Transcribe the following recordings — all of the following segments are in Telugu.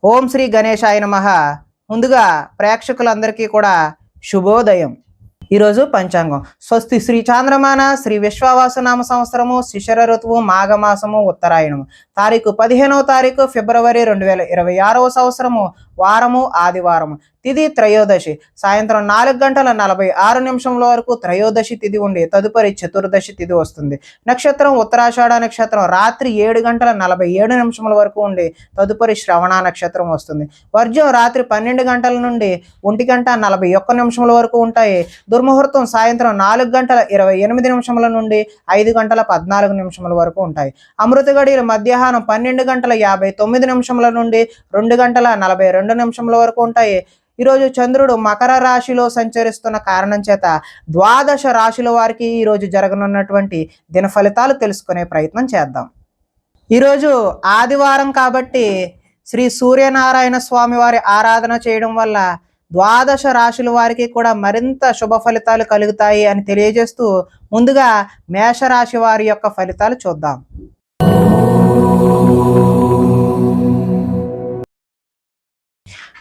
ఓం శ్రీ గణేశాయ నమః. ముందుగా ప్రేక్షకులందరికీ కూడా శుభోదయం. ఈరోజు పంచాంగం స్వస్తి శ్రీ చాంద్రమాన శ్రీ విశ్వావాసు నామ సంవత్సరము శిశిర ఋతువు మాఘమాసము ఉత్తరాయణము తారీఖు 15వ తారీఖు ఫిబ్రవరి 2026 సంవత్సరము వారము ఆదివారము తిథి త్రయోదశి సాయంత్రం 4:46 వరకు త్రయోదశి తిథి ఉండి తదుపరి చతుర్దశి తిథి వస్తుంది. నక్షత్రం ఉత్తరాషాఢ నక్షత్రం రాత్రి 7:47 వరకు ఉండి తదుపరి శ్రవణ నక్షత్రం వస్తుంది. వర్జ్యం రాత్రి 12 గంటల నుండి 1:41 వరకు ఉంటాయి. దుర్ముహూర్తం సాయంత్రం 4:28 నుండి 5:14 వరకు ఉంటాయి. అమృత గడియలు మధ్యాహ్నం 12:59 నుండి 2:42 వరకు ఉంటాయి. ఈరోజు చంద్రుడు మకర రాశిలో సంచరిస్తున్న కారణం చేత ద్వాదశ రాశుల వారికి ఈరోజు జరగనున్నటువంటి దిన ఫలితాలు తెలుసుకునే ప్రయత్నం చేద్దాం. ఈరోజు ఆదివారం కాబట్టి శ్రీ సూర్యనారాయణ స్వామి వారి ఆరాధన చేయడం వల్ల ద్వాదశ రాశుల వారికి కూడా మరింత శుభ ఫలితాలు కలుగుతాయి అని తెలియజేస్తూ ముందుగా మేషరాశి వారి యొక్క ఫలితాలు చూద్దాం.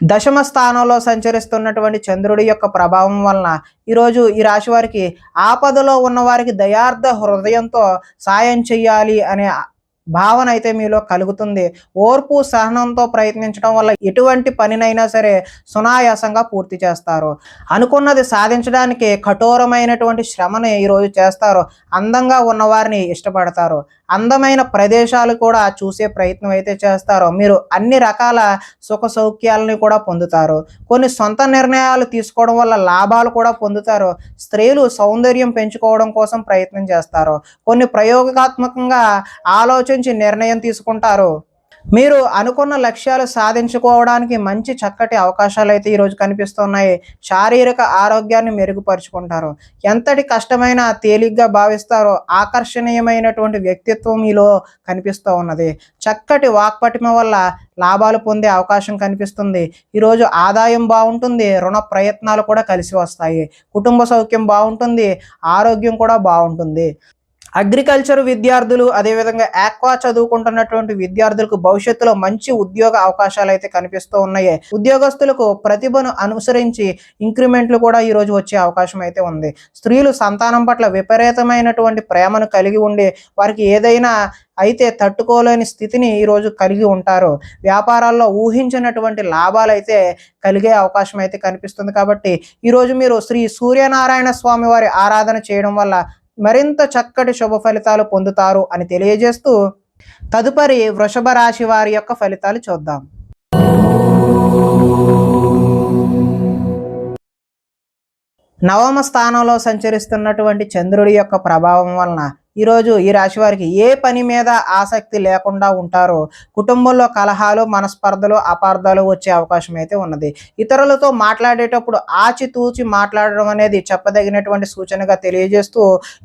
దశమ స్థానంలో సంచరిస్తున్నటువంటి చంద్రుడి యొక్క ప్రభావం వలన ఈరోజు ఈ రాశి వారికి ఆపదలో ఉన్న వారికి దయార్థ హృదయంతో సాయం చెయ్యాలి అనే భావన అయితే మీలో కలుగుతుంది. ఓర్పు సహనంతో ప్రయత్నించడం వల్ల ఎటువంటి పనినైనా సరే సునాయాసంగా పూర్తి చేస్తారు. అనుకున్నది సాధించడానికి కఠోరమైనటువంటి శ్రమని ఈరోజు చేస్తారు. అందంగా ఉన్నవారిని ఇష్టపడతారు. అందమైన ప్రదేశాలు కూడా చూసే ప్రయత్నం అయితే చేస్తారు. మీరు అన్ని రకాల సుఖ సౌఖ్యాలని కూడా పొందుతారు. కొన్ని సొంత నిర్ణయాలు తీసుకోవడం వల్ల లాభాలు కూడా పొందుతారు. స్త్రీలు సౌందర్యం పెంచుకోవడం కోసం ప్రయత్నం చేస్తారు. కొన్ని ప్రయోగాత్మకంగా ఆలోచించి నిర్ణయం తీసుకుంటారు. మీరు అనుకున్న లక్ష్యాలు సాధించుకోవడానికి మంచి చక్కటి అవకాశాలు అయితే ఈరోజు కనిపిస్తున్నాయి. శారీరక ఆరోగ్యాన్ని మెరుగుపరుచుకుంటారు. ఎంతటి కష్టమైనా తేలిగ్గా భావిస్తారో ఆకర్షణీయమైనటువంటి వ్యక్తిత్వం మీలో కనిపిస్తూ ఉన్నది. చక్కటి వాక్పటిమ వల్ల లాభాలు పొందే అవకాశం కనిపిస్తుంది. ఈరోజు ఆదాయం బాగుంటుంది. రుణ ప్రయత్నాలు కూడా కలిసి వస్తాయి. కుటుంబ సౌఖ్యం బాగుంటుంది. ఆరోగ్యం కూడా బాగుంటుంది. అగ్రికల్చర్ విద్యార్థులు అదేవిధంగా ఆక్వా చదువుకుంటున్నటువంటి విద్యార్థులకు భవిష్యత్తులో మంచి ఉద్యోగ అవకాశాలు అయితే కనిపిస్తూ ఉన్నాయి. ఉద్యోగస్తులకు ప్రతిభను అనుసరించి ఇంక్రిమెంట్లు కూడా ఈరోజు వచ్చే అవకాశం అయితే ఉంది. స్త్రీలు సంతానం పట్ల విపరీతమైనటువంటి ప్రేమను కలిగి ఉండి వారికి ఏదైనా అయితే తట్టుకోలేని స్థితిని ఈరోజు కలిగి ఉంటారు. వ్యాపారాల్లో ఊహించినటువంటి లాభాలు అయితే కలిగే అవకాశం అయితే కనిపిస్తుంది. కాబట్టి ఈరోజు మీరు శ్రీ సూర్యనారాయణ స్వామి వారి ఆరాధన చేయడం వల్ల మరింత చక్కటి శుభ ఫలితాలు పొందుతారు అని తెలియజేస్తూ తదుపరి వృషభ రాశి వారి యొక్క ఫలితాలు చూద్దాం. నవమ స్థానంలో సంచరిస్తున్నటువంటి చంద్రుడి యొక్క ప్రభావం వలన ఈరోజు ఈ రాశి వారికి ఏ పని మీద ఆసక్తి లేకుండా ఉంటారో కుటుంబంలో కలహాలు మనస్పర్ధలు అపార్థాలు వచ్చే అవకాశం అయితే ఉన్నది. ఇతరులతో మాట్లాడేటప్పుడు ఆచితూచి మాట్లాడడం అనేది చెప్పదగినటువంటి సూచనగా తెలియజేస్తూ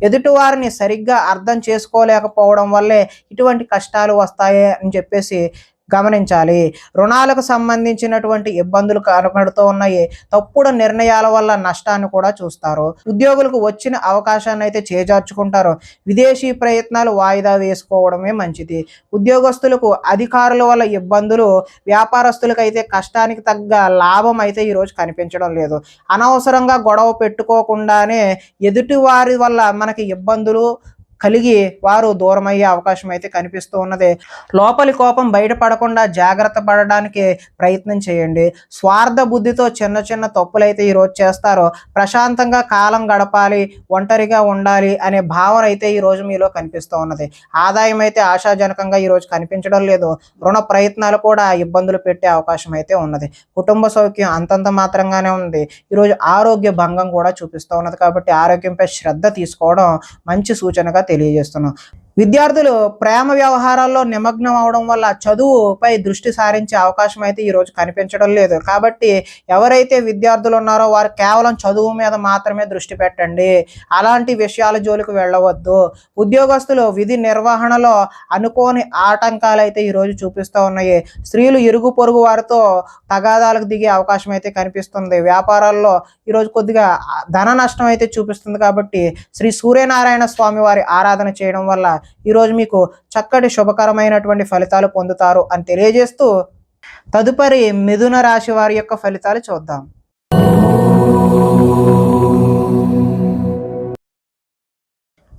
ఎదుటివారిని సరిగ్గా అర్థం చేసుకోలేకపోవడం వల్లే ఇటువంటి కష్టాలు వస్తాయి అని చెప్పేసి గమనించాలి. రుణాలకు సంబంధించినటువంటి ఇబ్బందులు కనబడుతూ ఉన్నాయి. తప్పుడు నిర్ణయాల వల్ల నష్టాన్ని కూడా చూస్తారు. ఉద్యోగులకు వచ్చిన అవకాశాన్ని అయితే చేజార్చుకుంటారు. విదేశీ ప్రయత్నాలు వాయిదా వేసుకోవడమే మంచిది. ఉద్యోగస్తులకు అధికారుల వల్ల ఇబ్బందులు, వ్యాపారస్తులకు అయితే కష్టానికి తగ్గ లాభం అయితే ఈరోజు కనిపించడం లేదు. అనవసరంగా గొడవ పెట్టుకోకుండానే ఎదుటి వారి వల్ల మనకి ఇబ్బందులు కలిగి వారు దూరమయ్యే అవకాశం అయితే కనిపిస్తూ ఉన్నది. లోపలి కోపం బయటపడకుండా జాగ్రత్త పడడానికి ప్రయత్నం చేయండి. స్వార్థ బుద్ధితో చిన్న చిన్న తప్పులైతే ఈరోజు చేస్తారో ప్రశాంతంగా కాలం గడపాలి, ఒంటరిగా ఉండాలి అనే భావన అయితే ఈరోజు మీలో కనిపిస్తూ ఉన్నది. ఆదాయం అయితే ఆశాజనకంగా ఈరోజు కనిపించడం లేదు. రుణ ప్రయత్నాలు కూడా ఇబ్బందులు పెట్టే అవకాశం అయితే ఉన్నది. కుటుంబ సౌఖ్యం అంతంత మాత్రంగానే ఉంది. ఈరోజు ఆరోగ్య భంగం కూడా చూపిస్తూ ఉన్నది. కాబట్టి ఆరోగ్యంపై శ్రద్ధ తీసుకోవడం మంచి సూచనగా తెలియజేస్తున్నాం. విద్యార్థులు ప్రేమ వ్యవహారాల్లో నిమగ్నం అవడం వల్ల చదువుపై దృష్టి సారించే అవకాశం అయితే ఈరోజు కనిపించడం లేదు. కాబట్టి ఎవరైతే విద్యార్థులు ఉన్నారో వారు కేవలం చదువు మీద మాత్రమే దృష్టి పెట్టండి. అలాంటి విషయాల జోలికి వెళ్ళవద్దు. ఉద్యోగస్తులు విధి నిర్వహణలో అనుకోని ఆటంకాలు అయితే ఈరోజు చూపిస్తూ ఉన్నాయి. స్త్రీలు ఇరుగు పొరుగు వారితో తగాదాలకు దిగే అవకాశం అయితే కనిపిస్తుంది. వ్యాపారాల్లో ఈరోజు కొద్దిగా ధన నష్టం అయితే చూపిస్తుంది. కాబట్టి శ్రీ సూర్యనారాయణ స్వామి వారి ఆరాధన చేయడం వల్ల ఈరోజు మీకు చక్కటి శుభకరమైనటువంటి ఫలితాలు పొందుతారు అని తెలియజేస్తూ తదుపరి మిథున రాశి వారి యొక్క ఫలితాలు చూద్దాం.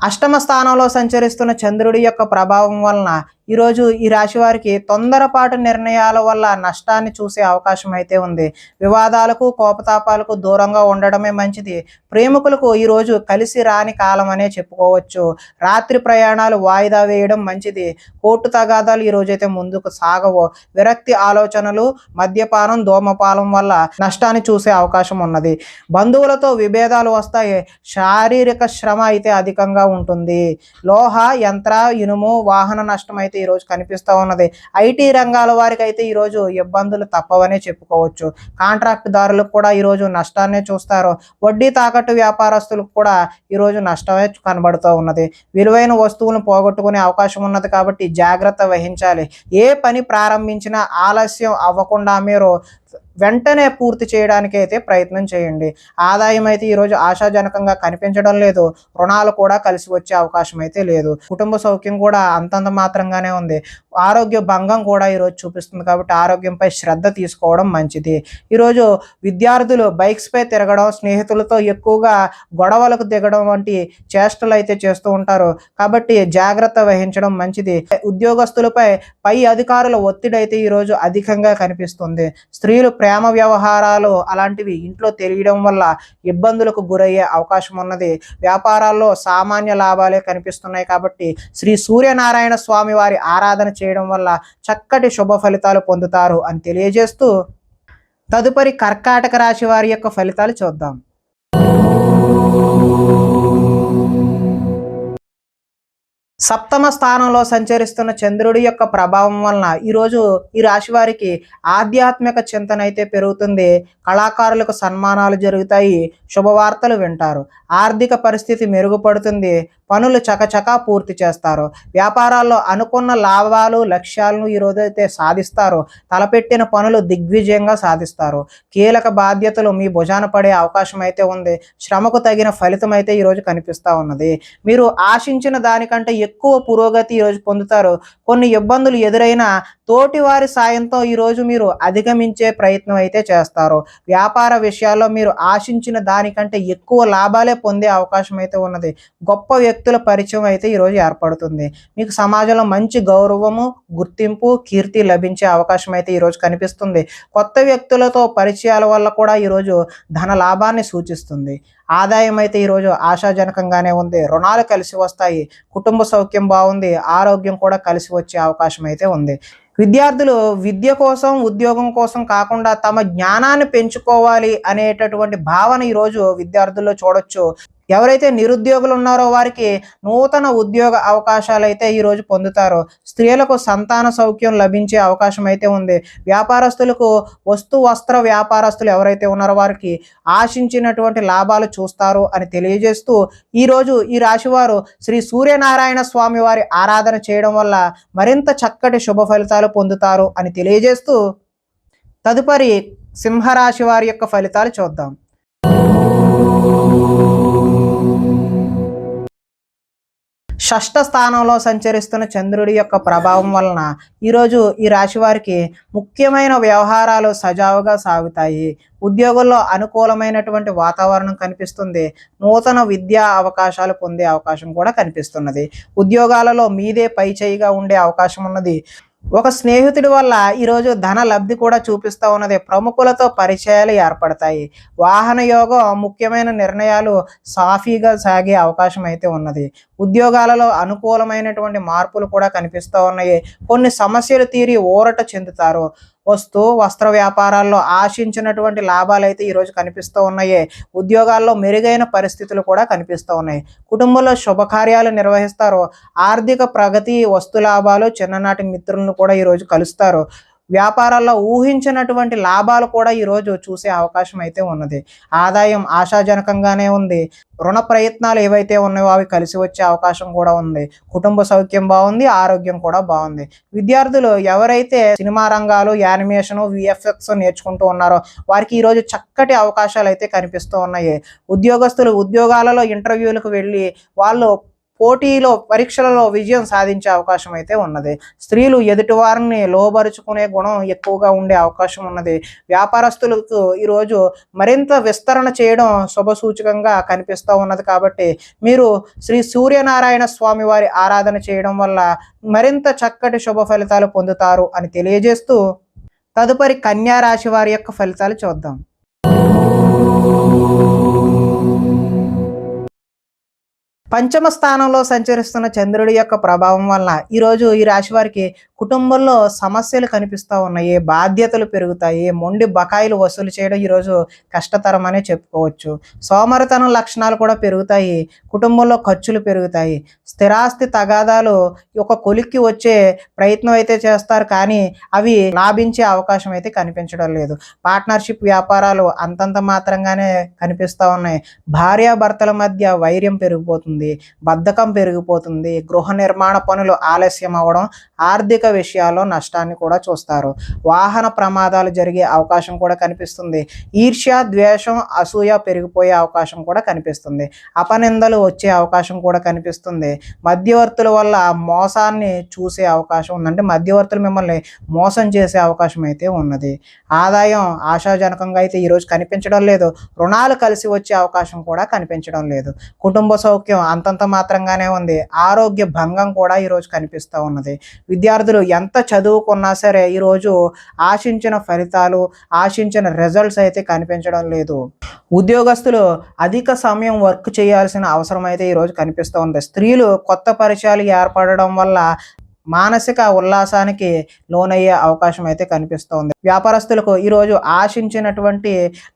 అష్టమ స్థానంలో సంచరిస్తున్న చంద్రుడి యొక్క ప్రభావం వలన ఈరోజు ఈ రాశి వారికి తొందరపాటు నిర్ణయాల వల్ల నష్టాన్ని చూసే అవకాశం అయితే ఉంది. వివాదాలకు కోపతాపాలకు దూరంగా ఉండడమే మంచిది. ప్రేమికులకు ఈరోజు కలిసి రాని కాలం అనే చెప్పుకోవచ్చు. రాత్రి ప్రయాణాలు వాయిదా వేయడం మంచిది. కోర్టు తగాదాలు ఈ రోజైతే ముందుకు సాగవు. విరక్తి ఆలోచనలు, మద్యపానం, ధూమపానం వల్ల నష్టాన్ని చూసే అవకాశం ఉన్నది. బంధువులతో విభేదాలు వస్తాయి. శారీరక శ్రమ అయితే అధికంగా ఉంటుంది. లోహ, యంత్ర, ఇనుము, వాహన నష్టం అయితే ఈరోజు కనిపిస్తూ ఉన్నది. ఐటీ రంగాల వారికి అయితే ఈరోజు ఇబ్బందులు తప్పవనే చెప్పుకోవచ్చు. కాంట్రాక్ట్ దారులకు కూడా ఈరోజు నష్టాన్నే చూస్తారు. వడ్డీ తాకట్టు వ్యాపారస్తులకు కూడా ఈరోజు నష్టమే కనబడుతూ ఉన్నది. విలువైన వస్తువులను పోగొట్టుకునే అవకాశం ఉన్నది కాబట్టి జాగ్రత్త వహించాలి. ఏ పని ప్రారంభించినా ఆలస్యం అవ్వకుండా మీరు వెంటనే పూర్తి చేయడానికి అయితే ప్రయత్నం చేయండి. ఆదాయం అయితే ఈరోజు ఆశాజనకంగా కనిపించడం లేదు. రుణాలు కూడా కలిసి వచ్చే అవకాశం అయితే లేదు. కుటుంబ సౌఖ్యం కూడా అంతంత మాత్రంగానే ఉంది. ఆరోగ్య భంగం కూడా ఈరోజు చూపిస్తుంది కాబట్టి ఆరోగ్యంపై శ్రద్ధ తీసుకోవడం మంచిది. ఈరోజు విద్యార్థులు బైక్స్పై తిరగడం, స్నేహితులతో ఎక్కువగా గొడవలకు దిగడం వంటి చేష్టలు అయితే చేస్తూ ఉంటారు కాబట్టి జాగ్రత్త వహించడం మంచిది. ఉద్యోగస్తులపై పై అధికారుల ఒత్తిడి అయితే ఈరోజు అధికంగా కనిపిస్తుంది. స్త్రీలు ప్రేమ వ్యవహారాలు అలాంటివి ఇంట్లో తెలియడం వల్ల ఇబ్బందులకు గురయ్యే అవకాశం ఉన్నది. వ్యాపారాల్లో సామాన్య లాభాలే కనిపిస్తున్నాయి కాబట్టి శ్రీ సూర్యనారాయణ స్వామి వారి ఆరాధన చేయడం వల్ల చక్కటి శుభ ఫలితాలు పొందుతారు అని తెలియజేస్తూ తదుపరి కర్కాటక రాశి వారి యొక్క ఫలితాలు చూద్దాం. సప్తమ స్థానంలో సంచరిస్తున్న చంద్రుడి యొక్క ప్రభావం వలన ఈరోజు ఈ రాశి వారికి ఆధ్యాత్మిక చింతన అయితే పెరుగుతుంది. కళాకారులకు సన్మానాలు జరుగుతాయి. శుభవార్తలు వింటారు. ఆర్థిక పరిస్థితి మెరుగుపడుతుంది. పనులు చకచకా పూర్తి చేస్తారు. వ్యాపారాల్లో అనుకున్న లాభాలు, లక్ష్యాలను ఈరోజు అయితే సాధిస్తారు. తలపెట్టిన పనులు దిగ్విజయంగా సాధిస్తారు. కీలక బాధ్యతలు మీ భుజాన పడే అవకాశం అయితే ఉంది. శ్రమకు తగిన ఫలితం అయితే ఈరోజు కనిపిస్తూ ఉన్నది. మీరు ఆశించిన దానికంటే ఎక్కువ పురోగతి ఈరోజు పొందుతారు. కొన్ని ఇబ్బందులు ఎదురైనా తోటి వారి సాయంతో ఈరోజు మీరు అధిగమించే ప్రయత్నం అయితే చేస్తారు. వ్యాపార విషయాల్లో మీరు ఆశించిన దానికంటే ఎక్కువ లాభాలే పొందే అవకాశం అయితే ఉన్నది. గొప్ప వ్యక్తుల పరిచయం అయితే ఈరోజు ఏర్పడుతుంది. మీకు సమాజంలో మంచి గౌరవము, గుర్తింపు, కీర్తి లభించే అవకాశం అయితే ఈరోజు కనిపిస్తుంది. కొత్త వ్యక్తులతో పరిచయాల వల్ల కూడా ఈరోజు ధన లాభాన్ని సూచిస్తుంది. ఆదాయం అయితే ఈరోజు ఆశాజనకంగానే ఉంది. రుణాలు కలిసి వస్తాయి. కుటుంబ సౌఖ్యం బాగుంది. ఆరోగ్యం కూడా కలిసి వచ్చే అవకాశం అయితే ఉంది. విద్యార్థులు విద్య కోసం, ఉద్యోగం కోసం కాకుండా తమ జ్ఞానాన్ని పెంచుకోవాలి అనేటటువంటి భావన ఈరోజు విద్యార్థుల్లో చూడొచ్చు. ఎవరైతే నిరుద్యోగులు ఉన్నారో వారికి నూతన ఉద్యోగ అవకాశాలు అయితే ఈరోజు పొందుతారు. స్త్రీలకు సంతాన సౌఖ్యం లభించే అవకాశం అయితే ఉంది. వ్యాపారస్తులకు వస్త్ర వ్యాపారస్తులు ఎవరైతే ఉన్నారో వారికి ఆశించినటువంటి లాభాలు చూస్తారు అని తెలియజేస్తూ ఈరోజు ఈ రాశివారు శ్రీ సూర్యనారాయణ స్వామి వారి ఆరాధన చేయడం వల్ల మరింత చక్కటి శుభ ఫలితాలు పొందుతారు అని తెలియజేస్తూ తదుపరి సింహరాశి వారి యొక్క ఫలితాలు చూద్దాం. షష్ఠ స్థానంలో సంచరిస్తున్న చంద్రుడి యొక్క ప్రభావం వలన ఈరోజు ఈ రాశి వారికి ముఖ్యమైన వ్యవహారాలు సజావుగా సాగుతాయి. ఉద్యోగుల్లో అనుకూలమైనటువంటి వాతావరణం కనిపిస్తుంది. నూతన విద్యా అవకాశాలు పొందే అవకాశం కూడా కనిపిస్తున్నది. ఉద్యోగాలలో మీదే పై చేయిగా ఉండే అవకాశం ఉన్నది. ఒక స్నేహితుడి వల్ల ఈరోజు ధన లబ్ధి కూడా చూపిస్తూ ఉన్నది. ప్రముఖులతో పరిచయాలు ఏర్పడతాయి. వాహన యోగం, ముఖ్యమైన నిర్ణయాలు సాఫీగా సాగే అవకాశం అయితే ఉన్నది. ఉద్యోగాలలో అనుకూలమైనటువంటి మార్పులు కూడా కనిపిస్తూ ఉన్నాయి. కొన్ని సమస్యలు తీరి ఊరట చెందుతారు. వస్త్ర వ్యాపారాల్లో ఆశించినటువంటి లాభాలు అయితే ఈరోజు కనిపిస్తూ ఉన్నాయి. ఉద్యోగాల్లో మెరుగైన పరిస్థితులు కూడా కనిపిస్తూ ఉన్నాయి. కుటుంబంలో శుభకార్యాలు నిర్వహిస్తారు. ఆర్థిక ప్రగతి, వస్తు లాభాలు, చిన్ననాటి మిత్రులను కూడా ఈరోజు కలుస్తారు. వ్యాపారాల్లో ఊహించినటువంటి లాభాలు కూడా ఈరోజు చూసే అవకాశం అయితే ఉన్నది. ఆదాయం ఆశాజనకంగానే ఉంది. రుణ ప్రయత్నాలు ఏవైతే ఉన్నాయో అవి కలిసి వచ్చే అవకాశం కూడా ఉంది. కుటుంబ సౌఖ్యం బాగుంది. ఆరోగ్యం కూడా బాగుంది. విద్యార్థులు ఎవరైతే సినిమా రంగాలు, యానిమేషన్, విఎఫ్ఎక్స్ నేర్చుకుంటూ ఉన్నారో వారికి ఈరోజు చక్కటి అవకాశాలు అయితే కనిపిస్తూ ఉన్నాయి. ఉద్యోగస్తులు ఉద్యోగాలలో ఇంటర్వ్యూలకు వెళ్ళి వాళ్ళు పోటీలో పరీక్షలలో విజయం సాధించే అవకాశం అయితే ఉన్నది. స్త్రీలు ఎదుటి వారిని లోబరుచుకునే గుణం ఎక్కువగా ఉండే అవకాశం ఉన్నది. వ్యాపారస్తులకు ఈరోజు మరింత విస్తరణ చేయడం శుభసూచకంగా కనిపిస్తూ ఉన్నది. కాబట్టి మీరు శ్రీ సూర్యనారాయణ స్వామి వారి ఆరాధన చేయడం వల్ల మరింత చక్కటి శుభ ఫలితాలు పొందుతారు అని తెలియజేస్తూ తదుపరి కన్యా రాశి వారి యొక్క ఫలితాలు చూద్దాం. పంచమ స్థానంలో సంచరిస్తున్న చంద్రుడి యొక్క ప్రభావం వలన ఈరోజు ఈ రాశి వారికి కుటుంబంలో సమస్యలు కనిపిస్తూ ఉన్నాయి, బాధ్యతలు పెరుగుతాయి, మొండి బకాయిలు వసూలు చేయడం ఈరోజు కష్టతరమనే చెప్పుకోవచ్చు. సోమరితనం లక్షణాలు కూడా పెరుగుతాయి, కుటుంబంలో ఖర్చులు పెరుగుతాయి, స్థిరాస్తి తగాదాలు ఒక కొలిక్కి వచ్చే ప్రయత్నం అయితే చేస్తారు, కానీ అవి లాభించే అవకాశం అయితే కనిపించడం లేదు. పార్ట్నర్షిప్ వ్యాపారాలు అంతంత మాత్రంగానే కనిపిస్తూ ఉన్నాయి. భార్యాభర్తల మధ్య వైర్యం పెరిగిపోతుంది, బద్ధకం పెరిగిపోతుంది, గృహ నిర్మాణ పనులు ఆలస్యం అవ్వడం, ఆర్థిక విషయాల్లో నష్టాన్ని కూడా చూస్తారు. వాహన ప్రమాదాలు జరిగే అవకాశం కూడా కనిపిస్తుంది. ఈర్ష్య, ద్వేషం, అసూయ పెరిగిపోయే అవకాశం కూడా కనిపిస్తుంది. అపనిందలు వచ్చే అవకాశం కూడా కనిపిస్తుంది. మధ్యవర్తుల వల్ల మోసాన్ని చూసే అవకాశం ఉందంటే మధ్యవర్తులు మిమ్మల్ని మోసం చేసే అవకాశం అయితే ఉన్నది. ఆదాయం ఆశాజనకంగా అయితే ఈరోజు కనిపించడం లేదు. రుణాలు కలిసి వచ్చే అవకాశం కూడా కనిపించడం లేదు. కుటుంబ సౌఖ్యం అంతంత మాత్రంగానే ఉంది. ఆరోగ్య భంగం కూడా ఈరోజు కనిపిస్తూ ఉన్నది. విద్యార్థులు ఎంత చదువుకున్నా సరే ఈరోజు ఆశించిన ఫలితాలు, ఆశించిన రిజల్ట్స్ అయితే కనిపించడం లేదు. ఉద్యోగస్తులు అధిక సమయం వర్క్ చేయాల్సిన అవసరం అయితే ఈరోజు కనిపిస్తూ ఉంది. స్త్రీలు కొత్త పరిచయాలు ఏర్పడడం వల్ల మానసిక ఉల్లాసానికి లోనయ్యే అవకాశం అయితే కనిపిస్తోంది. వ్యాపారస్తులకు ఈరోజు ఆశించినటువంటి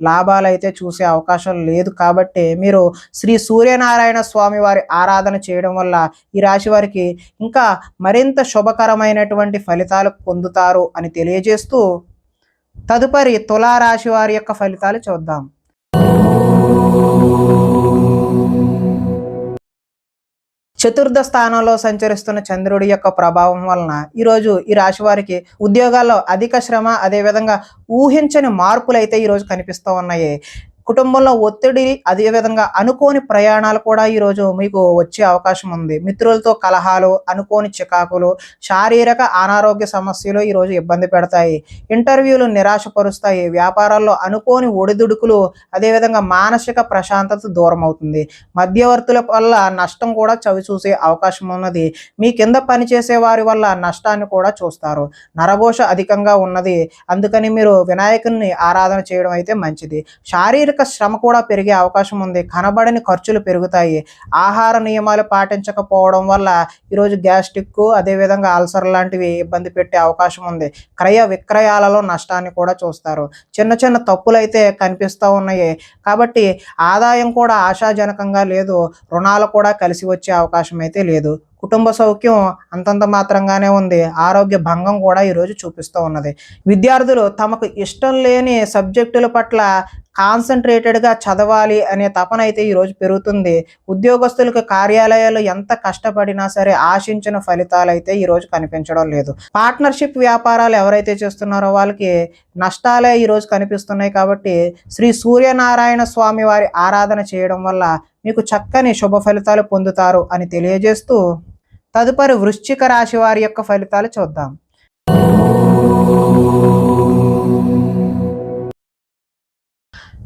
లాభాలు అయితే చూసే అవకాశం లేదు. కాబట్టి మీరు శ్రీ సూర్యనారాయణ స్వామి వారి ఆరాధన చేయడం వల్ల ఈ రాశి వారికి ఇంకా మరింత శుభకరమైనటువంటి ఫలితాలు పొందుతారు అని తెలియజేస్తూ తదుపరి తులారాశి వారి యొక్క ఫలితాలు చూద్దాం. చతుర్థ స్థానంలో సంచరిస్తున్న చంద్రుడి యొక్క ప్రభావం వలన ఈరోజు ఈ రాశి వారికి ఉద్యోగాల్లో అధిక శ్రమ, అదేవిధంగా ఊహించని మార్పులు అయితే ఈరోజు కనిపిస్తూ ఉన్నాయి. కుటుంబంలో ఒత్తిడి, అదేవిధంగా అనుకోని ప్రయాణాలు కూడా ఈరోజు మీకు వచ్చే అవకాశం ఉంది. మిత్రులతో కలహాలు, అనుకోని చికాకులు, శారీరక అనారోగ్య సమస్యలు ఈరోజు ఇబ్బంది పెడతాయి. ఇంటర్వ్యూలు నిరాశపరుస్తాయి. వ్యాపారాల్లో అనుకోని ఒడిదుడుకులు, అదేవిధంగా మానసిక ప్రశాంతత దూరం అవుతుంది. మధ్యవర్తుల వల్ల నష్టం కూడా చవి చూసే అవకాశం ఉన్నది. మీ కింద పనిచేసే వారి వల్ల నష్టాన్ని కూడా చూస్తారు. నరఘోష అధికంగా ఉన్నది, అందుకని మీరు వినాయకుని ఆరాధన చేయడం అయితే మంచిది. శారీరక శ్రమ కూడా పెరిగే అవకాశం ఉంది. కనబడని ఖర్చులు పెరుగుతాయి. ఆహార నియమాలు పాటించకపోవడం వల్ల ఈరోజు గ్యాస్ట్రిక్, అదేవిధంగా అల్సర్ లాంటివి ఇబ్బంది పెట్టే అవకాశం ఉంది. క్రయ విక్రయాలలో నష్టాన్ని కూడా చూస్తారు. చిన్న చిన్న తప్పులు అయితే కనిపిస్తూ ఉన్నాయి. కాబట్టి ఆదాయం కూడా ఆశాజనకంగా లేదు. రుణాలు కూడా కలిసి వచ్చే అవకాశం అయితే లేదు. కుటుంబ సౌఖ్యం అంతంత మాత్రంగానే ఉంది. ఆరోగ్య భంగం కూడా ఈరోజు చూపిస్తూ ఉన్నది. విద్యార్థులు తమకు ఇష్టం లేని సబ్జెక్టుల పట్ల కాన్సన్ట్రేటెడ్గా చదవాలి అనే తపన అయితే ఈరోజు పెరుగుతుంది. ఉద్యోగస్తులకు కార్యాలయాలు ఎంత కష్టపడినా సరే ఆశించిన ఫలితాలు అయితే ఈరోజు కనిపించడం లేదు. పార్ట్నర్షిప్ వ్యాపారాలు ఎవరైతే చేస్తున్నారో వాళ్ళకి నష్టాలే ఈరోజు కనిపిస్తున్నాయి. కాబట్టి శ్రీ సూర్యనారాయణ స్వామి వారి ఆరాధన చేయడం వల్ల మీకు చక్కని శుభ ఫలితాలు పొందుతారు అని తెలియజేస్తూ తదుపరి వృశ్చిక రాశి వారి యొక్క ఫలితాలు చూద్దాం.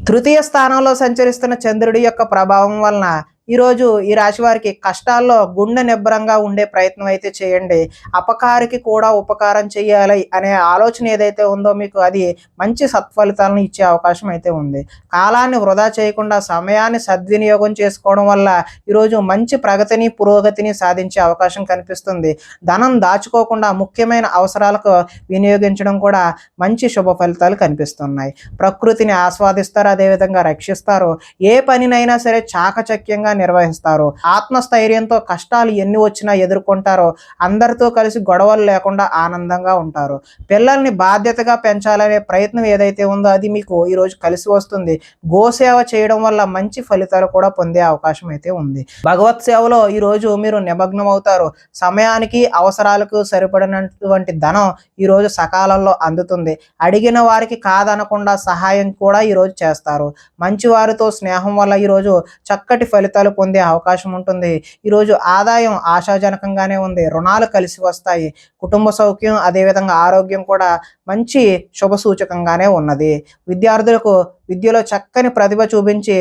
తృతీయ స్థానంలో సంచరిస్తున్న చంద్రుడి యొక్క ప్రభావం వలన ఈరోజు ఈ రాశి వారికి కష్టాల్లో గుండె నిబ్బరంగా ఉండే ప్రయత్నం అయితే చేయండి. అపకారికి కూడా ఉపకారం చేయాలి అనే ఆలోచన ఏదైతే ఉందో మీకు అది మంచి సత్ఫలితాలను ఇచ్చే అవకాశం అయితే ఉంది. కాలాన్ని వృధా చేయకుండా సమయాన్ని సద్వినియోగం చేసుకోవడం వల్ల ఈరోజు మంచి ప్రగతిని, పురోగతిని సాధించే అవకాశం కనిపిస్తుంది. ధనం దాచుకోకుండా ముఖ్యమైన అవసరాలకు వినియోగించడం కూడా మంచి శుభ ఫలితాలు కనిపిస్తున్నాయి. ప్రకృతిని ఆస్వాదిస్తారు, అదేవిధంగా రక్షిస్తారు. ఏ పనినైనా సరే చాకచక్యంగా నిర్వహిస్తారు. ఆత్మస్థైర్యంతో కష్టాలు ఎన్ని వచ్చినా ఎదుర్కొంటారో. అందరితో కలిసి గొడవలు లేకుండా ఆనందంగా ఉంటారు. పిల్లల్ని బాధ్యతగా పెంచాలనే ప్రయత్నం ఏదైతే ఉందో అది మీకు ఈరోజు కలిసి వస్తుంది. గోసేవ చేయడం వల్ల మంచి ఫలితాలు కూడా పొందే అవకాశం అయితే ఉంది. భగవత్ సేవలో ఈరోజు మీరు నిమగ్నం అవుతారు. సమయానికి అవసరాలకు సరిపడినటువంటి ధనం ఈరోజు సకాలంలో అందుతుంది. అడిగిన వారికి కాదనకుండా సహాయం కూడా ఈరోజు చేస్తారు. మంచి వారితో స్నేహం వల్ల ఈరోజు చక్కటి ఫలితాలు ఫలితాలు పొందే అవకాశం ఉంటుంది. ఈరోజు ఆదాయం ఆశాజనకంగానే ఉంది. రుణాలు కలిసి వస్తాయి. కుటుంబ సౌఖ్యం అదేవిధంగా ఆరోగ్యం కూడా మంచి శుభ సూచకంగానే ఉన్నది. విద్యార్థులకు విద్యలో చక్కని ప్రతిభ చూపించి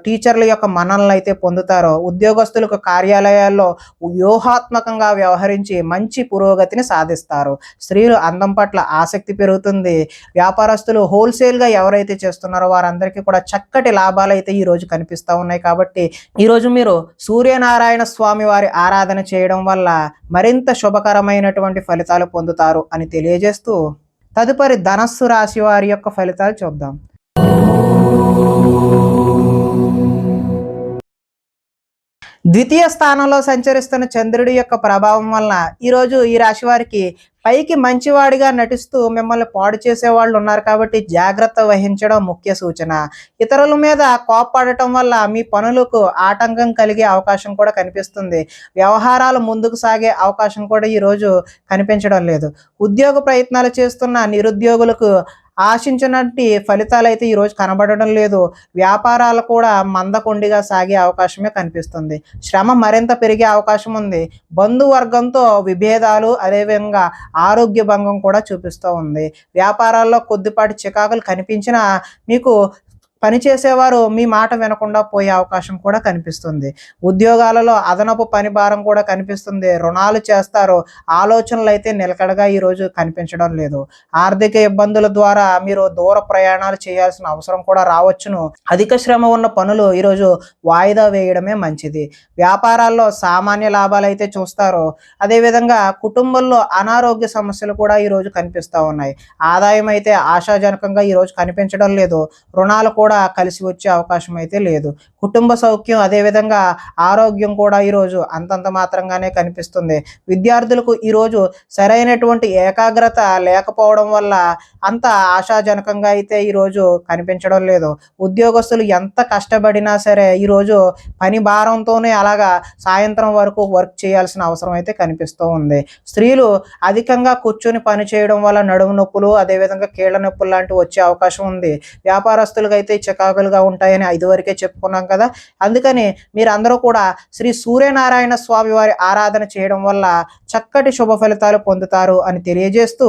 టీచర్ల యొక్క మన్ననలు అయితే పొందుతారో, ఉద్యోగస్తులకు కార్యాలయాల్లో వ్యూహాత్మకంగా వ్యవహరించి మంచి పురోగతిని సాధిస్తారు. స్త్రీలు అందం పట్ల ఆసక్తి పెరుగుతుంది. వ్యాపారస్తులు హోల్సేల్గా ఎవరైతే చేస్తున్నారో వారందరికీ కూడా చక్కటి లాభాలు అయితే ఈరోజు కనిపిస్తూ ఉన్నాయి. కాబట్టి ఈరోజు మీరు సూర్యనారాయణ స్వామి వారి ఆరాధన చేయడం వల్ల మరింత శుభకరమైనటువంటి ఫలితాలు పొందుతారు అని తెలియజేస్తూ తదుపరి ధనస్సు రాశి వారి యొక్క ఫలితాలు చూద్దాం. ద్వితీయ స్థానంలో సంచరిస్తున్న చంద్రుడి యొక్క ప్రభావం వలన ఈరోజు ఈ రాశి వారికి పైకి మంచివాడిగా నటిస్తూ మిమ్మల్ని పాడు చేసేవాళ్ళు ఉన్నారు కాబట్టి జాగ్రత్త వహించడం ముఖ్య సూచన. ఇతరుల మీద కోప్పడటం వల్ల మీ పనులకు ఆటంకం కలిగే అవకాశం కూడా కనిపిస్తుంది. వ్యవహారాలు ముందుకు సాగే అవకాశం కూడా ఈరోజు కనిపించడం లేదు. ఉద్యోగ ప్రయత్నాలు చేస్తున్న నిరుద్యోగులకు ఆశించినట్టు ఫలితాలు అయితే ఈరోజు కనబడడం లేదు. వ్యాపారాలు కూడా మందకొండిగా సాగే అవకాశమే కనిపిస్తుంది. శ్రమ మరింత పెరిగే అవకాశం ఉంది. బంధువర్గంతో విభేదాలు అదేవిధంగా ఆరోగ్య భంగం కూడా చూపిస్తూ ఉంది. వ్యాపారాల్లో కొద్దిపాటి చికాకులు కనిపించినా మీకు పనిచేసేవారు మీ మాట వినకుండా పోయే అవకాశం కూడా కనిపిస్తుంది. ఉద్యోగాలలో అదనపు పని భారం కూడా కనిపిస్తుంది. రుణాలు చేస్తారు. ఆలోచనలు అయితే నిలకడగా ఈరోజు కనిపించడం లేదు. ఆర్థిక ఇబ్బందుల ద్వారా మీరు దూర ప్రయాణాలు చేయాల్సిన అవసరం కూడా రావచ్చును. అధిక శ్రమ ఉన్న పనులు ఈరోజు వాయిదా వేయడమే మంచిది. వ్యాపారాల్లో సామాన్య లాభాలు అయితే చూస్తారు. అదేవిధంగా కుటుంబంలో అనారోగ్య సమస్యలు కూడా ఈరోజు కనిపిస్తూ ఉన్నాయి. ఆదాయం అయితే ఆశాజనకంగా ఈరోజు కనిపించడం లేదు. రుణాలు కూడా కలిసి వచ్చే అవకాశం అయితే లేదు. కుటుంబ సౌఖ్యం అదేవిధంగా ఆరోగ్యం కూడా ఈరోజు అంతంత మాత్రంగానే కనిపిస్తుంది. విద్యార్థులకు ఈరోజు సరైనటువంటి ఏకాగ్రత లేకపోవడం వల్ల అంత ఆశాజనకంగా అయితే ఈరోజు కనిపించడం లేదు. ఉద్యోగస్తులు ఎంత కష్టపడినా సరే ఈరోజు పని భారంతోనే అలాగా సాయంత్రం వరకు వర్క్ చేయాల్సిన అవసరం అయితే కనిపిస్తూ ఉంది. స్త్రీలు అధికంగా కూర్చొని పని చేయడం వల్ల నడుము నొప్పులు అదేవిధంగా కీళ్ళ నొప్పులు లాంటివి వచ్చే అవకాశం ఉంది. వ్యాపారస్తులకు అయితే చికాకులుగా ఉంటాయని ఇదివరకే చెప్పుకున్నాం కదా. అందుకని మీరందరూ కూడా శ్రీ సూర్యనారాయణ స్వామి వారి ఆరాధన చేయడం వల్ల చక్కటి శుభ ఫలితాలు పొందుతారు అని తెలియజేస్తూ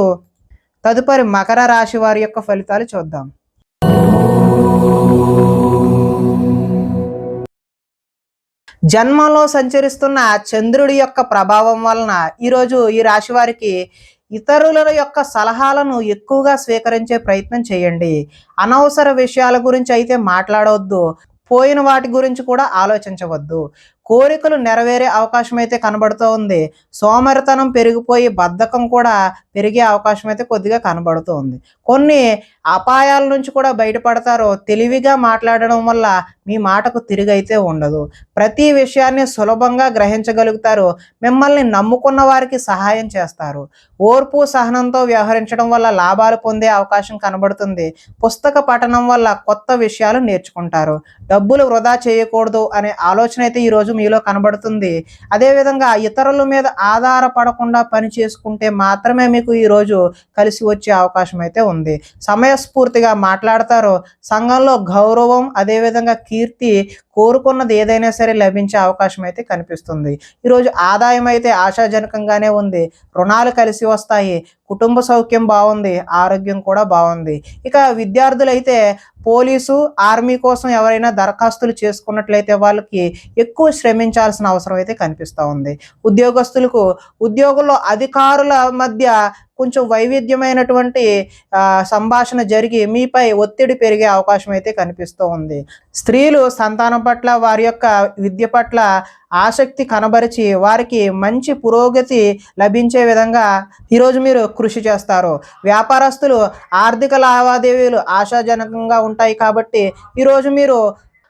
తదుపరి మకర రాశి వారి యొక్క ఫలితాలు చూద్దాం. జన్మంలో సంచరిస్తున్న చంద్రుడి యొక్క ప్రభావం వలన ఈరోజు ఈ రాశి వారికి ఇతరుల యొక్క సలహాలను ఎక్కువగా స్వీకరించే ప్రయత్నం చేయండి. అనవసర విషయాల గురించి అయితే మాట్లాడవద్దు. పోయిన వాటి గురించి కూడా ఆలోచించవద్దు. కోరికలు నెరవేరే అవకాశం అయితే కనబడుతూ ఉంది. సోమరితనం పెరిగిపోయి బద్ధకం కూడా పెరిగే అవకాశం అయితే కొద్దిగా కనబడుతూ ఉంది. కొన్ని అపాయాల నుంచి కూడా బయటపడతారు. తెలివిగా మాట్లాడడం వల్ల మీ మాటకు తిరిగైతే ఉండదు. ప్రతి విషయాన్ని సులభంగా గ్రహించగలుగుతారు. మిమ్మల్ని నమ్ముకున్న వారికి సహాయం చేస్తారు. ఓర్పు సహనంతో వ్యవహరించడం వల్ల లాభాలు పొందే అవకాశం కనబడుతుంది. పుస్తక పఠనం వల్ల కొత్త విషయాలు నేర్చుకుంటారు. డబ్బులు వృధా చేయకూడదు అనే ఆలోచన అయితే ఈరోజు మీలో కనబడుతుంది. అదేవిధంగా ఇతరుల మీద ఆధారపడకుండా పని చేసుకుంటే మాత్రమే మీకు ఈరోజు కలిసి వచ్చే అవకాశం అయితే ఉంది. సమయస్ఫూర్తిగా మాట్లాడతారు. సంఘంలో గౌరవం అదేవిధంగా కీర్తి కోరుకున్నది ఏదైనా సరే లభించే అవకాశం అయితే కనిపిస్తుంది. ఈరోజు ఆదాయం అయితే ఆశాజనకంగానే ఉంది. రుణాలు కలిసి వస్తాయి. కుటుంబ సౌఖ్యం బాగుంది. ఆరోగ్యం కూడా బాగుంది. ఇక విద్యార్థులైతే పోలీసు ఆర్మీ కోసం ఎవరైనా దరఖాస్తులు చేసుకున్నట్లయితే వాళ్ళకి ఎక్కువ శ్రమించాల్సిన అవసరం అయితే కనిపిస్తూ ఉంది. ఉద్యోగస్తులకు ఉద్యోగంలో అధికారుల మధ్య కొంచెం వైవిధ్యమైనటువంటి సంభాషణ జరిగి మీపై ఒత్తిడి పెరిగే అవకాశం అయితే కనిపిస్తూ ఉంది. స్త్రీలు సంతానం పట్ల వారి యొక్క విద్య పట్ల ఆసక్తి కనబరిచి వారికి మంచి పురోగతి లభించే విధంగా ఈరోజు మీరు కృషి చేస్తారు. వ్యాపారస్తులు ఆర్థిక లావాదేవీలు ఆశాజనకంగా ఉంటాయి కాబట్టి ఈరోజు మీరు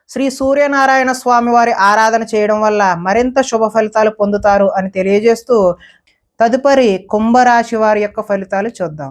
శ్రీ సూర్యనారాయణ స్వామి వారి ఆరాధన చేయడం వల్ల మరింత శుభ ఫలితాలు పొందుతారు అని తెలియజేస్తూ తదుపరి కుంభరాశి వారి యొక్క ఫలితాలు చూద్దాం.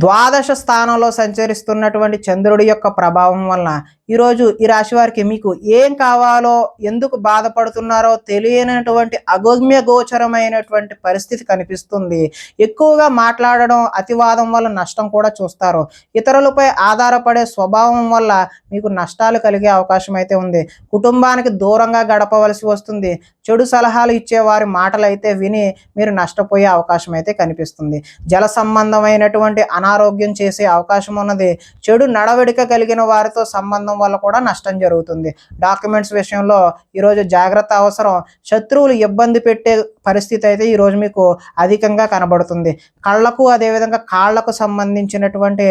ద్వాదశ స్థానంలో సంచరిస్తున్నటువంటి చంద్రుడి యొక్క ప్రభావం వలన ఈరోజు ఈ రాశి వారికి మీకు ఏం కావాలో, ఎందుకు బాధపడుతున్నారో తెలియనటువంటి అగమ్య గోచరమైనటువంటి పరిస్థితి కనిపిస్తుంది. ఎక్కువగా మాట్లాడడం, అతివాదం వల్ల నష్టం కూడా చూస్తారు. ఇతరులపై ఆధారపడే స్వభావం వల్ల మీకు నష్టాలు కలిగే అవకాశం అయితే ఉంది. కుటుంబానికి దూరంగా గడపవలసి వస్తుంది. చెడు సలహాలు ఇచ్చే వారి మాటలు అయితే విని మీరు నష్టపోయే అవకాశం అయితే కనిపిస్తుంది. జల సంబంధమైనటువంటి అనారోగ్యం చేసే అవకాశం ఉన్నది. చెడు నడవడిక కలిగిన వారితో సంబంధం వల్ల కూడా నష్టం జరుగుతుంది. డాక్యుమెంట్స్ విషయంలో ఈరోజు జాగ్రత్త అవసరం. శత్రువులు ఇబ్బంది పెట్టే పరిస్థితి అయితే ఈరోజు మీకు అధికంగా కనబడుతుంది. కళ్ళకు అదేవిధంగా కాళ్లకు సంబంధించినటువంటి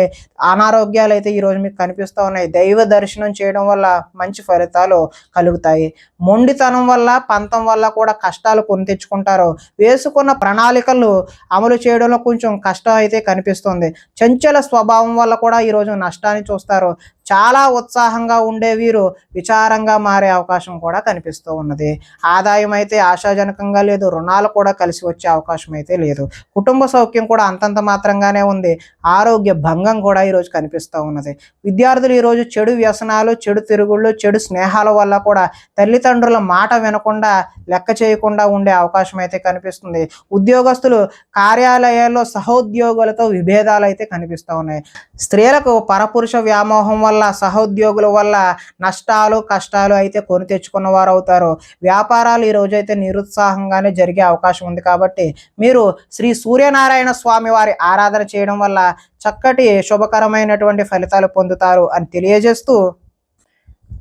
అనారోగ్యాలు అయితే ఈరోజు మీకు కనిపిస్తూ ఉన్నాయి. దైవ దర్శనం చేయడం వల్ల మంచి ఫలితాలు కలుగుతాయి. మొండితనం వల్ల, పంతం వల్ల కూడా కష్టాలు కొని తెచ్చుకుంటారు. వేసుకున్న ప్రణాళికలు అమలు చేయడంలో కొంచెం కష్టం అయితే కనిపిస్తుంది. చంచల స్వభావం వల్ల కూడా ఈరోజు నష్టాన్ని చూస్తారు. చాలా ఉత్సాహంగా ఉండే వీరు విచారంగా మారే అవకాశం కూడా కనిపిస్తూ ఉన్నది. ఆదాయం అయితే ఆశాజనకంగా లేదు. రుణాలు కూడా కలిసి వచ్చే అవకాశం అయితే లేదు. కుటుంబ సౌఖ్యం కూడా అంతంత మాత్రంగానే ఉంది. ఆరోగ్య భంగం కూడా ఈరోజు కనిపిస్తూ ఉన్నది. విద్యార్థులు ఈరోజు చెడు వ్యసనాలు, చెడు తిరుగుళ్ళు, చెడు స్నేహాల వల్ల కూడా తల్లిదండ్రుల మాట వినకుండా, లెక్క చేయకుండా ఉండే అవకాశం అయితే కనిపిస్తుంది. ఉద్యోగస్తులు కార్యాలయాల్లో సహోద్యోగులతో విభేదాలు అయితే కనిపిస్తూ ఉన్నాయి. స్త్రీలకు పరపురుష వ్యామోహం వల్ల, సహోద్యోగుల వల్ల నష్టాలు, కష్టాలు అయితే కొని తెచ్చుకున్న వారు అవుతారు. వ్యాపారాలు ఈ రోజైతే నిరుత్సాహంగానే జరిగే అవకాశం ఉంది. కాబట్టి మీరు శ్రీ సూర్యనారాయణ స్వామి వారి ఆరాధన చేయడం వల్ల చక్కటి శుభకరమైనటువంటి ఫలితాలు పొందుతారు అని తెలియజేస్తూ,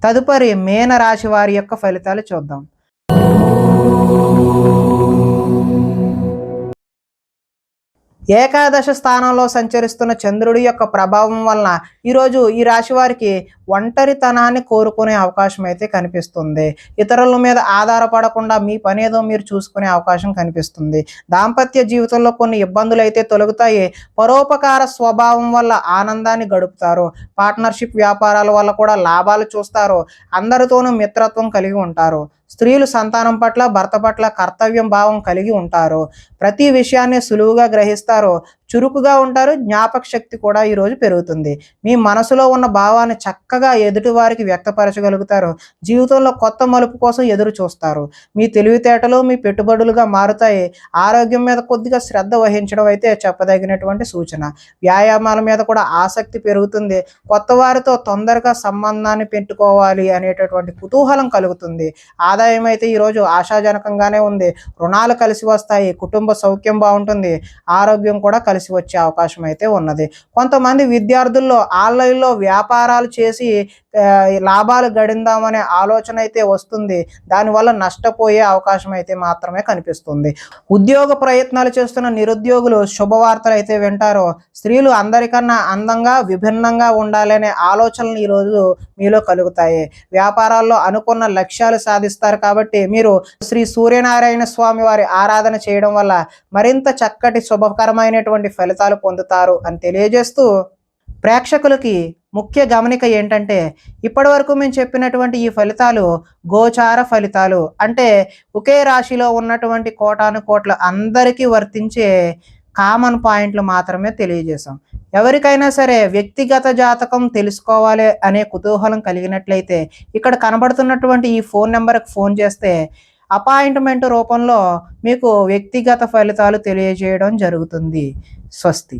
తదుపరి మీన రాశి వారి యొక్క ఫలితాలు చూద్దాం. ఏకాదశ స్థానంలో సంచరిస్తున్న చంద్రుడి యొక్క ప్రభావం వలన ఈరోజు ఈ రాశి వారికి ఒంటరితనాన్ని కోరుకునే అవకాశం అయితే కనిపిస్తుంది. ఇతరుల మీద ఆధారపడకుండా మీ పనేదో మీరు చూసుకునే అవకాశం కనిపిస్తుంది. దాంపత్య జీవితంలో కొన్ని ఇబ్బందులు అయితే తొలగుతాయి. పరోపకార స్వభావం వల్ల ఆనందాన్ని గడుపుతారు. పార్ట్నర్షిప్ వ్యాపారాల వల్ల కూడా లాభాలు చూస్తారు. అందరితోనూ మిత్రత్వం కలిగి ఉంటారు. స్త్రీలు సంతానం పట్ల, భర్త పట్ల కర్తవ్యం భావం కలిగి ఉంటారు. ప్రతి విషయాన్ని సులువుగా గ్రహిస్తారు. చురుకుగా ఉంటారు. జ్ఞాపక శక్తి కూడా ఈరోజు పెరుగుతుంది. మీ మనసులో ఉన్న భావాన్ని చక్కగా ఎదుటి వారికి వ్యక్తపరచగలుగుతారు. జీవితంలో కొత్త మలుపు కోసం ఎదురు చూస్తారు. మీ తెలివితేటలు మీ పెట్టుబడులుగా మారుతాయి. ఆరోగ్యం మీద కొద్దిగా శ్రద్ధ వహించడం అయితే చెప్పదగినటువంటి సూచన. వ్యాయామాల మీద కూడా ఆసక్తి పెరుగుతుంది. కొత్త వారితో తొందరగా సంబంధాన్ని పెట్టుకోవాలి అనేటటువంటి కుతూహలం కలుగుతుంది. ఆదాయం అయితే ఈరోజు ఆశాజనకంగానే ఉంది. రుణాలు కలిసి వస్తాయి. కుటుంబ సౌఖ్యం బాగుంటుంది. ఆరోగ్యం కూడా కలిసి వచ్చే అవకాశం అయితే ఉన్నది. కొంతమంది విద్యార్థుల్లో ఆన్లైన్లో వ్యాపారాలు చేసి లాభాలు గడిందామనే ఆలోచన అయితే వస్తుంది. దానివల్ల నష్టపోయే అవకాశం అయితే మాత్రమే కనిపిస్తుంది. ఉద్యోగ ప్రయత్నాలు చేస్తున్న నిరుద్యోగులు శుభవార్తలు అయితే వింటారు. స్త్రీలు అందరికన్నా అందంగా, విభిన్నంగా ఉండాలనే ఆలోచనలు ఈరోజు మీలో కలుగుతాయి. వ్యాపారాల్లో అనుకున్న లక్ష్యాలు సాధిస్తారు. కాబట్టి మీరు శ్రీ సూర్యనారాయణ స్వామి వారి ఆరాధన చేయడం వల్ల మరింత చక్కటి శుభకరమైనటువంటి ఫలితాలు పొందుతారు అని తెలియజేస్తూ, ప్రేక్షకులకి ముఖ్య గమనిక ఏంటంటే, ఇప్పటి వరకు మేము చెప్పినటువంటి ఈ ఫలితాలు గోచార ఫలితాలు, అంటే ఒకే రాశిలో ఉన్నటువంటి కోటాను కోట్ల అందరికీ వర్తించే కామన్ పాయింట్లు మాత్రమే తెలియజేశాం. ఎవరికైనా సరే వ్యక్తిగత జాతకం తెలుసుకోవాలి అనే కుతూహలం కలిగినట్లయితే ఇక్కడ కనబడుతున్నటువంటి ఈ ఫోన్ నెంబర్కి ఫోన్ చేస్తే అపాయింట్మెంట్ రూపంలో మీకు వ్యక్తిగత ఫలితాలు తెలియజేయడం జరుగుతుంది. స్వస్తి.